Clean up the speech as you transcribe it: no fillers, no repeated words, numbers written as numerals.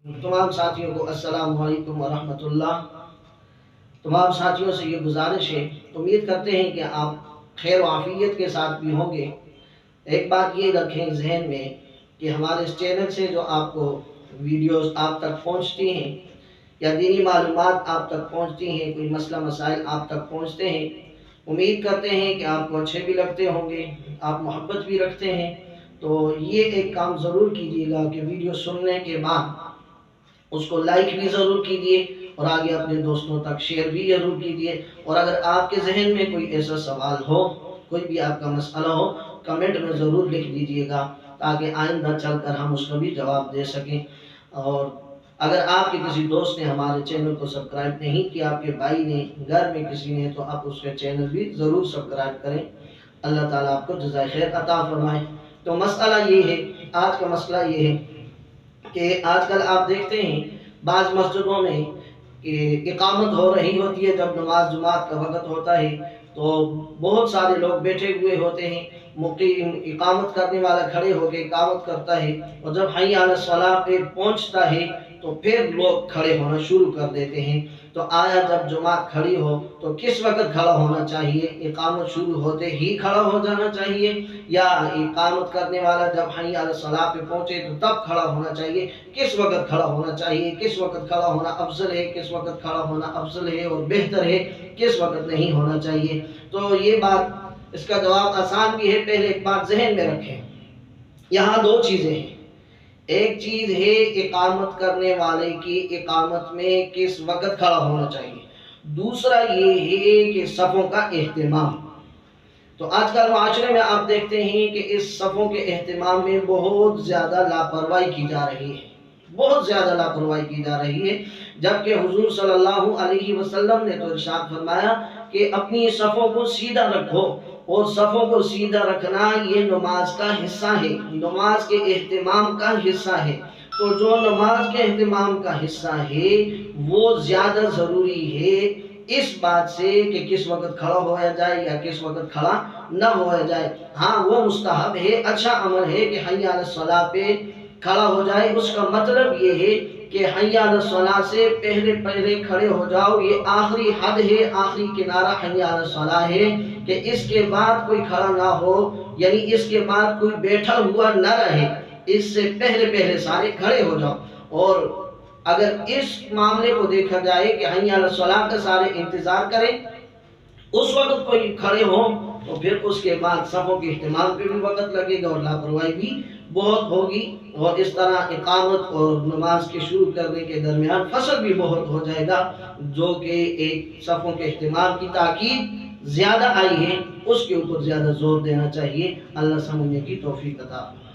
तमाम साथियों को अस्सलाम वालेकुम व रहमतुल्लाह। तमाम साथियों से ये गुजारिश है, उम्मीद करते हैं कि आप खैर व आफियत के साथ भी होंगे। एक बात ये रखें जहन में कि हमारे इस चैनल से जो आपको वीडियोस आप तक पहुंचती हैं या दीनी मालूमात आप तक पहुंचती हैं, कोई मसला मसाइल आप तक पहुंचते हैं, उम्मीद करते हैं कि आपको अच्छे भी लगते होंगे, आप मोहब्बत भी रखते हैं। तो ये एक काम ज़रूर कीजिएगा कि वीडियो सुनने के बाद उसको लाइक भी ज़रूर कीजिए और आगे अपने दोस्तों तक शेयर भी ज़रूर कीजिए। और अगर आपके जहन में कोई ऐसा सवाल हो, कोई भी आपका मसला हो, कमेंट में ज़रूर लिख दीजिएगा ताकि आइंदा चलकर हम उसका भी जवाब दे सकें। और अगर आपके किसी दोस्त ने हमारे चैनल को सब्सक्राइब नहीं किया, आपके भाई ने, घर में किसी ने, तो आप उसके चैनल भी ज़रूर सब्सक्राइब करें। अल्लाह ताला आपको जज़ाए खैर अता फरमाए। तो मसला ये है, आज का मसला ये है कि आजकल आप देखते हैं बाज़ मस्जिदों में कि इकामत हो रही होती है, जब नमाज जुमात का वक़्त होता है तो बहुत सारे लोग बैठे हुए होते हैं, मुक़ीम इकामत करने वाला खड़े होकर इकामत करता है और जब हय्या अला सलाह पे पहुंचता है तो फिर लोग खड़े होना शुरू कर देते हैं। तो आया जब जुमात खड़ी हो तो किस वक़्त खड़ा होना चाहिए? इकामत शुरू होते ही खड़ा हो जाना चाहिए या इकामत करने वाला जब हय्या अला सलाह पे पहुंचे तो तब खड़ा होना चाहिए? किस वक़्त खड़ा होना चाहिए? किस वक़्त खड़ा होना अफजल है, किस वक़्त खड़ा होना अफजल है और बेहतर है, किस वक़्त नहीं होना चाहिए? तो ये बात, इसका जवाब आसान भी है। पहले एक बात जहन में रखें, यहाँ दो चीज़ें हैं। एक चीज़ है इकामत करने वाले की इकामत में किस वक़्त खड़ा होना चाहिए, दूसरा ये है कि सफ़ों का एहतिमाम। तो आजकल माशरे में आप देखते हैं कि इस सफ़ों के एहतिमाम में बहुत ज़्यादा लापरवाही की जा रही है, बहुत ज़्यादा लापरवाही की जा रही है। जबकि हुजूर सल्लल्लाहु अलैहि वसल्लम ने तो इरशाद फरमाया कि अपनी सफ़ों को सीधा रखो, और सफ़ों को सीधा रखना ये नमाज का हिस्सा है, नमाज के एहतिमाम का हिस्सा है। तो जो नमाज के एहतिमाम का हिस्सा है वो ज़्यादा ज़रूरी है इस बात से कि किस वक़्त खड़ा होया जाए या किस वक़्त खड़ा न होया जाए। हाँ, वो मुस्तहब है, अच्छा अमल है कि हय्या अला सलाह पे खड़ा हो जाए। उसका मतलब ये है कि हय्या अला सलाह से पहले पहले खड़े हो जाओ, ये आखिरी हद है, आखिरी किनारा हय्या अला सलाह है कि इसके बाद कोई खड़ा ना हो, यानी इसके बाद कोई बैठा हुआ न रहे, इससे पहले पहले सारे खड़े हो जाओ। और अगर इस मामले को देखा जाए कि हय्या अला सलाह का सारे इंतज़ार करें, उस वक़्त कोई खड़े हो तो फिर उसके बाद सफ़ों के इहतिमाम पे भी वक़्त लगेगा और लापरवाही भी बहुत होगी, और इस तरह इकामत और नमाज के शुरू करने के दरमियान फसल भी बहुत हो जाएगा, जो कि एक सफ़ों के इहतिमाम की ताकीद ज़्यादा आई है, उसके ऊपर ज़्यादा जोर देना चाहिए। अल्लाह समझने की तौफीक अता फरमाए।